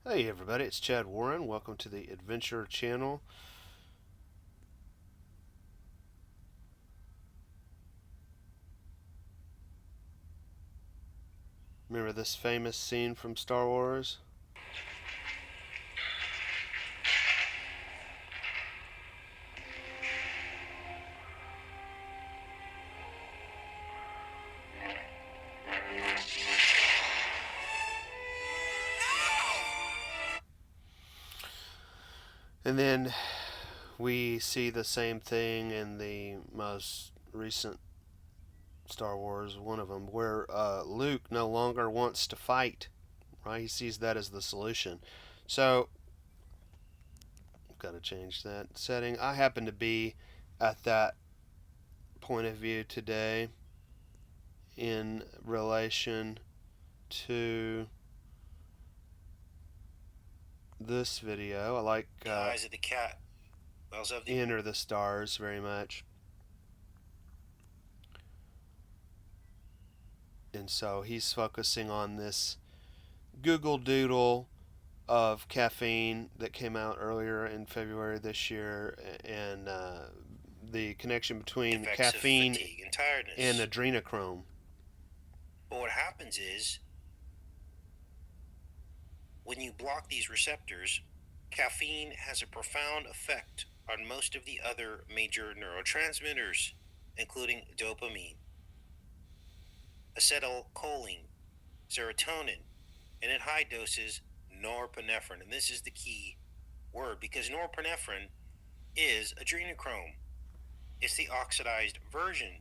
Hey everybody, it's Chad Warren. Welcome to the Adventure Channel. Remember this famous scene from Star Wars? And then we see the same thing in the most recent Star Wars, one of them, where Luke no longer wants to fight. Right? He sees that as the solution. So, I've got to change that setting. I happen to be at that point of view today in relation to this video. I like The eyes of the cat. Wells of the Enter the Stars very much. And so he's focusing on this Google Doodle of caffeine that came out earlier in February this year, and the connection between effects of caffeine fatigue and and tiredness. adrenochrome. But what happens is, when you block these receptors, caffeine has a profound effect on most of the other major neurotransmitters, including dopamine, acetylcholine, serotonin, and at high doses, norepinephrine. And this is the key word because norepinephrine is adrenochrome. It's the oxidized version.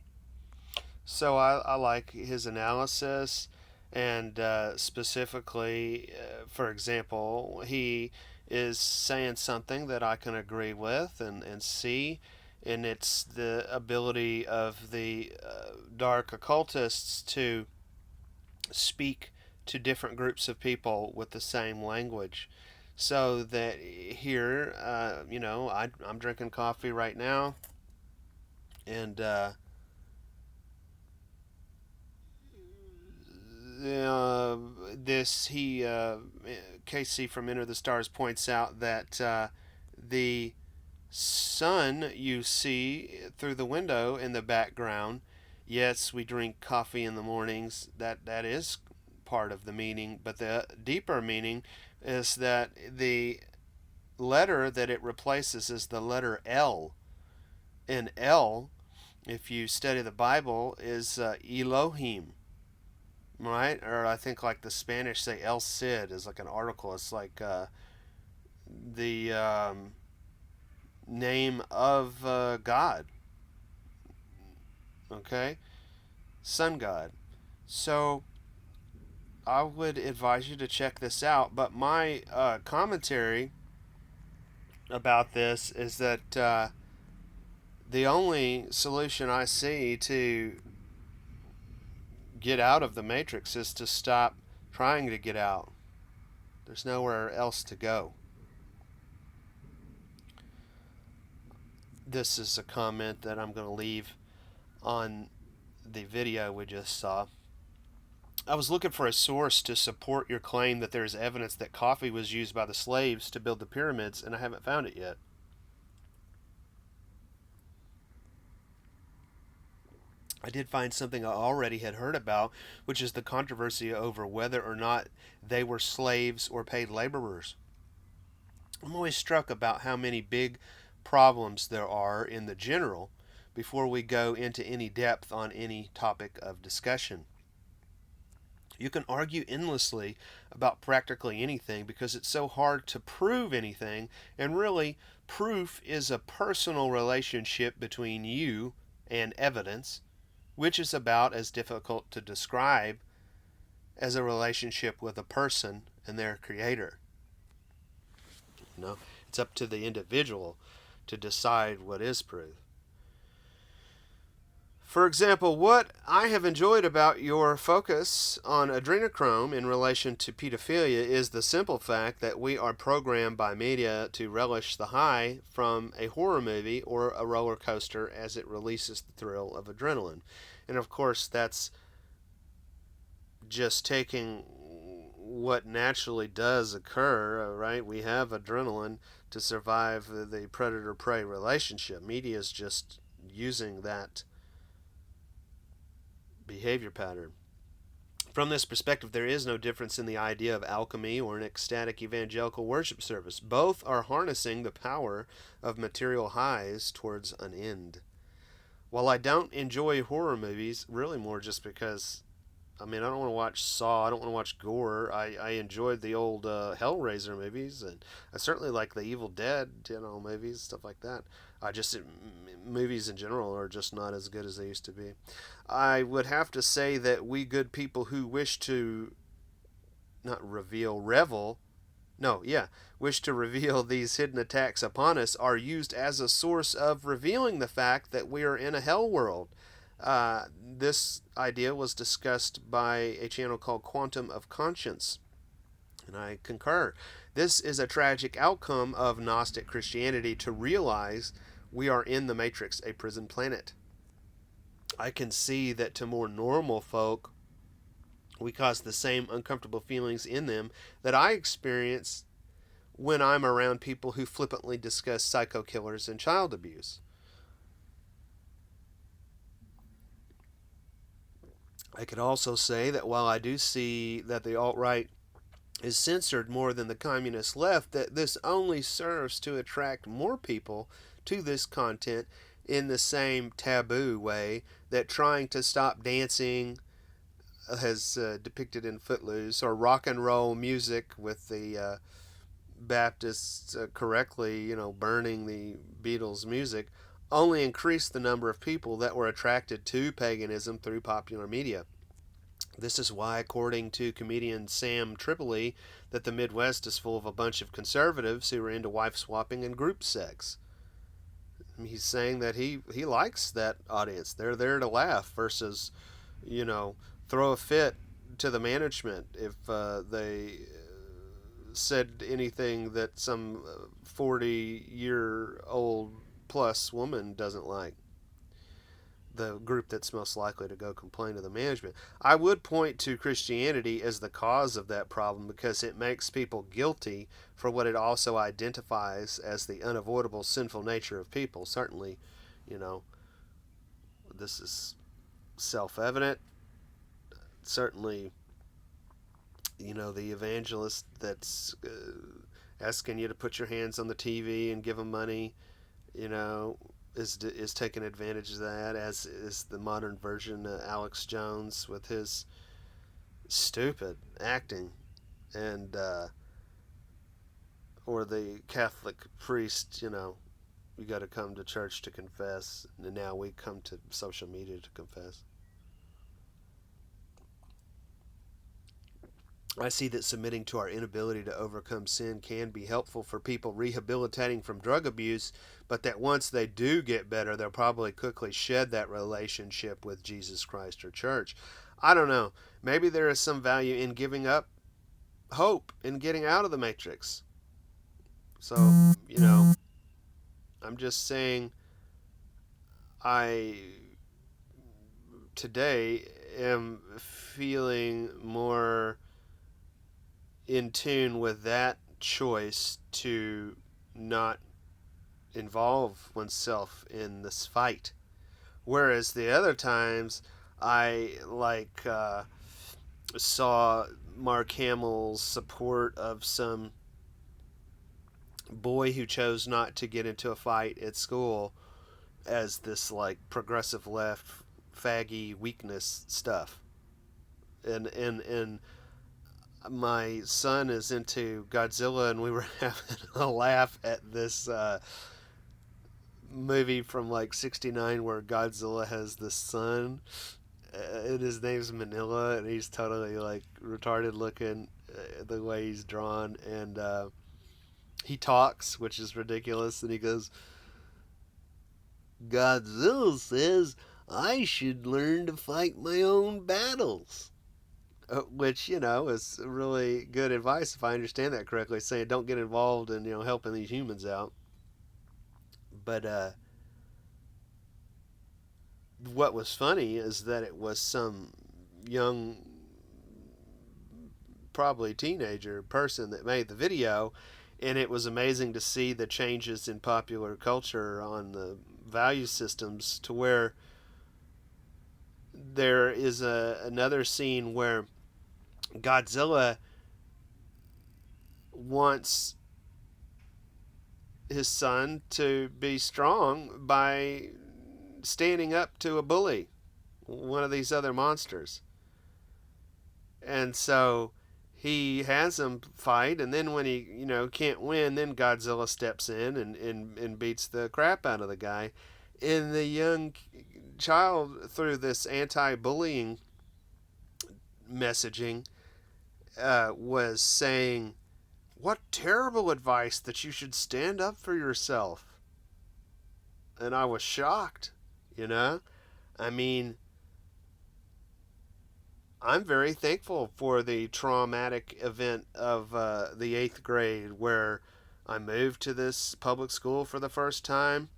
So I like his analysis, and specifically, for example, he is saying something that I can agree with and see, and it's the ability of the dark occultists to speak to different groups of people with the same language. So that here, I'm drinking coffee right now, and uh, this he Casey from Enter the Stars points out that the sun you see through the window in the background. Yes, we drink coffee in the mornings. That is part of the meaning, but the deeper meaning is that the letter that it replaces is the letter L. And L, if you study the Bible, is Elohim, right? Or I think like the Spanish say El Cid is like an article. It's like the name of God, okay? Sun God. So I would advise you to check this out. But my commentary about this is that the only solution I see to get out of the matrix is to stop trying to get out. There's nowhere else to go. This is a comment that I'm going to leave on the video we just saw. I was looking for a source to support your claim that there is evidence that coffee was used by the slaves to build the pyramids, and I haven't found it yet. I did find something I already had heard about, which is the controversy over whether or not they were slaves or paid laborers. I'm always struck about how many big problems there are in the general before we go into any depth on any topic of discussion. You can argue endlessly about practically anything because it's so hard to prove anything, and really, proof is a personal relationship between you and evidence, which is about as difficult to describe as a relationship with a person and their creator. You know, it's up to the individual to decide what is proof. For example, what I have enjoyed about your focus on adrenochrome in relation to pedophilia is the simple fact that we are programmed by media to relish the high from a horror movie or a roller coaster as it releases the thrill of adrenaline. And of course, that's just taking what naturally does occur, right? We have adrenaline to survive the predator prey relationship. Media is just using that behavior pattern. From this perspective, there is no difference in the idea of alchemy or an ecstatic evangelical worship service. Both are harnessing the power of material highs towards an end. While I don't enjoy horror movies, really more just because, I mean, I don't want to watch Saw, I don't want to watch gore. I enjoyed the old Hellraiser movies, and I certainly like the Evil Dead, movies, stuff like that. I just, movies in general are just not as good as they used to be. I would have to say that we good people who wish to not reveal, revel, no, yeah, wish to reveal these hidden attacks upon us are used as a source of revealing the fact that we are in a hell world. This idea was discussed by a channel called Quantum of Conscience, and I concur. This is a tragic outcome of Gnostic Christianity to realize we are in the Matrix, a prison planet. I can see that to more normal folk, we cause the same uncomfortable feelings in them that I experience when I'm around people who flippantly discuss psycho killers and child abuse. I could also say that while I do see that the alt right is censored more than the communist left, that this only serves to attract more people to this content in the same taboo way that trying to stop dancing has depicted in Footloose, or rock and roll music with the Baptists correctly, burning the Beatles' music, only increased the number of people that were attracted to paganism through popular media. This is why, according to comedian Sam Tripoli, that the Midwest is full of a bunch of conservatives who are into wife swapping and group sex. He's saying that he likes that audience. They're there to laugh versus, you know, throw a fit to the management if they said anything that some 40-year-old plus woman doesn't like. The group that's most likely to go complain to the management. I would point to Christianity as the cause of that problem because it makes people guilty for what it also identifies as the unavoidable sinful nature of people. Certainly, you know, this is self evident. Certainly, the evangelist that's asking you to put your hands on the TV and give them money, you know, is taking advantage of that, as is the modern version Alex Jones with his stupid acting, and or the Catholic priest, you got to come to church to confess, and now we come to social media to confess. I see that submitting to our inability to overcome sin can be helpful for people rehabilitating from drug abuse, but that once they do get better, they'll probably quickly shed that relationship with Jesus Christ or church. I don't know. Maybe there is some value in giving up hope in getting out of the matrix. So, I'm just saying I today am feeling more in tune with that choice to not involve oneself in this fight. Whereas the other times, I saw Mark Hamill's support of some boy who chose not to get into a fight at school as this progressive left faggy weakness stuff. And my son is into Godzilla, and we were having a laugh at this movie from '69 where Godzilla has this son, and his name's Manila, and he's totally retarded looking the way he's drawn, and he talks, which is ridiculous, and he goes, "Godzilla says I should learn to fight my own battles." Which is really good advice if I understand that correctly, saying don't get involved in helping these humans out. But what was funny is that it was some young probably teenager person that made the video, and it was amazing to see the changes in popular culture on the value systems to where there is another scene where Godzilla wants his son to be strong by standing up to a bully, one of these other monsters. And so he has him fight, and then when he, can't win, then Godzilla steps in and beats the crap out of the guy. And the young child, through this anti-bullying messaging, was saying, "What terrible advice that you should stand up for yourself." And I was shocked, you know? I mean, I'm very thankful for the traumatic event of the eighth grade where I moved to this public school for the first time,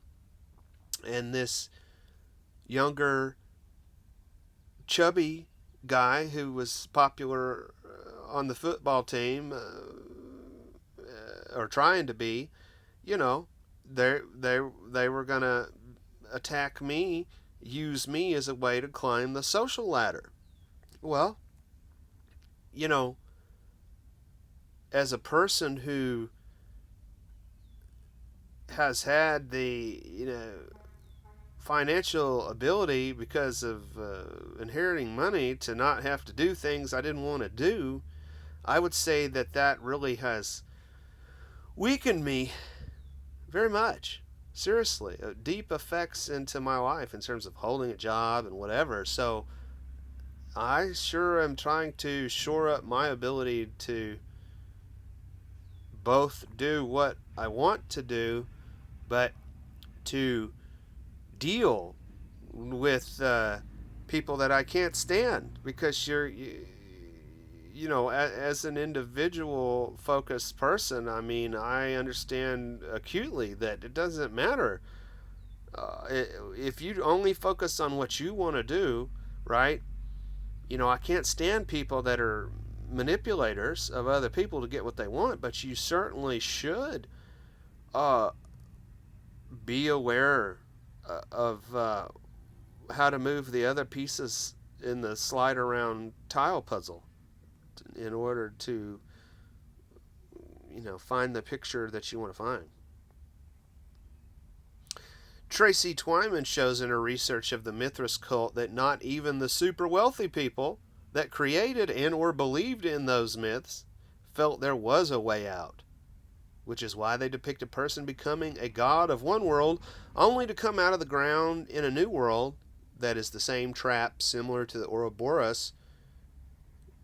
and this younger, chubby guy who was popular on the football team, or trying to be, you know, they were gonna attack me, use me as a way to climb the social ladder. Well, you know, as a person who has had the financial ability because of inheriting money to not have to do things I didn't want to do, I would say that that really has weakened me very much. Seriously, deep effects into my life in terms of holding a job and whatever. So I sure am trying to shore up my ability to both do what I want to do, but to deal with people that I can't stand, because as an individual focused person, I mean, I understand acutely that it doesn't matter. If you only focus on what you want to do, right? I can't stand people that are manipulators of other people to get what they want, but you certainly should uh, be aware of how to move the other pieces in the slide around tile puzzle in order to, find the picture that you want to find. Tracy Twyman shows in her research of the Mithras cult that not even the super wealthy people that created and or believed in those myths felt there was a way out, which is why they depict a person becoming a god of one world only to come out of the ground in a new world that is the same trap similar to the Ouroboros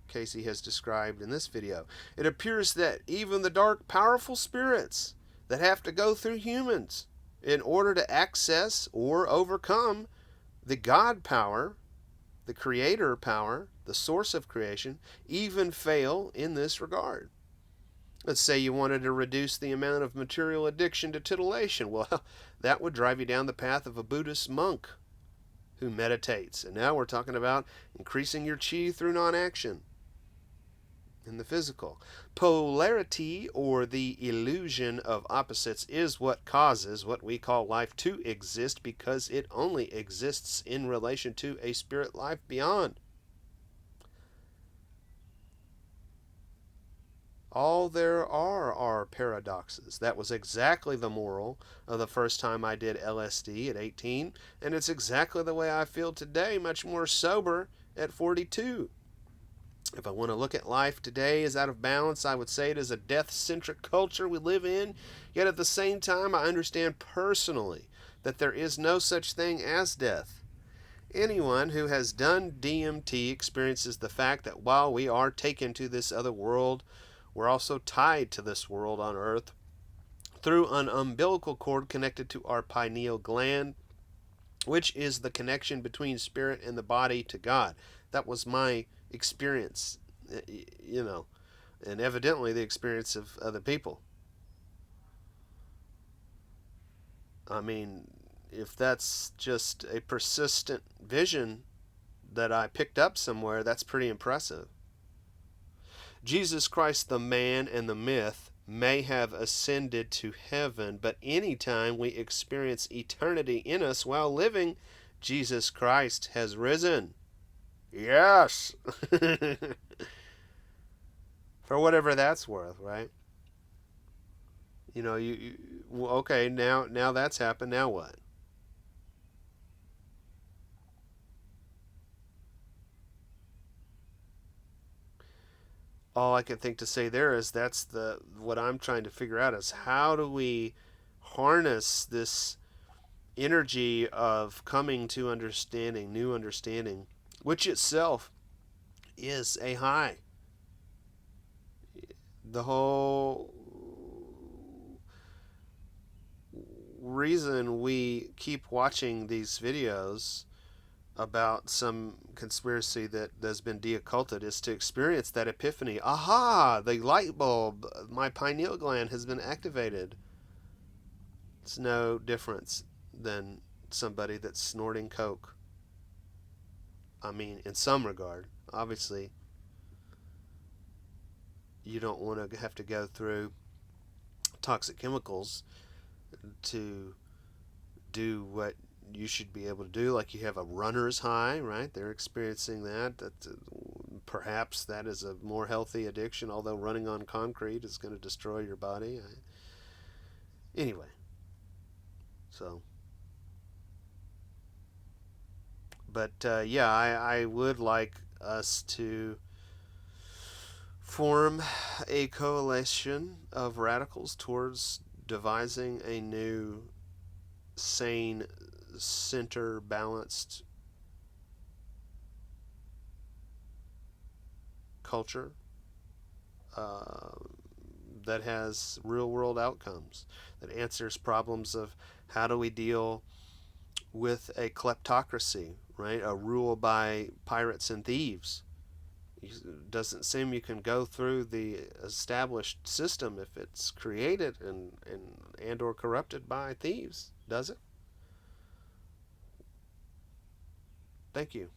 Casey has described in this video. It appears that even the dark, powerful spirits that have to go through humans in order to access or overcome the God power, the creator power, the source of creation, even fail in this regard. Let's say you wanted to reduce the amount of material addiction to titillation. Well, that would drive you down the path of a Buddhist monk who meditates. And now we're talking about increasing your chi through non-action in the physical. Polarity, or the illusion of opposites, is what causes what we call life to exist, because it only exists in relation to a spirit life beyond. All there are paradoxes. That was exactly the moral of the first time I did LSD at 18, and it's exactly the way I feel today, much more sober at 42. If I want to look at life today as out of balance, I would say it is a death-centric culture we live in, yet at the same time I understand personally that there is no such thing as death. Anyone who has done DMT experiences the fact that while we are taken to this other world, we're also tied to this world on Earth through an umbilical cord connected to our pineal gland, which is the connection between spirit and the body to God. That was my experience, and evidently the experience of other people. I mean, if that's just a persistent vision that I picked up somewhere, that's pretty impressive. Jesus Christ, the man and the myth, may have ascended to heaven, but anytime we experience eternity in us while living, Jesus Christ has risen. Yes. For whatever that's worth, right? Okay, now that's happened. Now what? All I can think to say there is that's the what I'm trying to figure out is how do we harness this energy of coming to understanding, new understanding, which itself is a high. The whole reason we keep watching these videos about some conspiracy that has been deocculted is to experience that epiphany. Aha! The light bulb, my pineal gland has been activated. It's no difference than somebody that's snorting coke. I mean, in some regard. Obviously, you don't want to have to go through toxic chemicals to do what you should be able to do. Like you have a runner's high, right? They're experiencing that. Perhaps that is a more healthy addiction, although running on concrete is going to destroy your body. Anyway, so. But yeah, I would like us to form a coalition of radicals towards devising a new, sane, center balanced culture uh, that has real world outcomes, that answers problems of how do we deal with a kleptocracy, right? A rule by pirates and thieves. It doesn't seem you can go through the established system if it's created and or corrupted by thieves, does it? Thank you.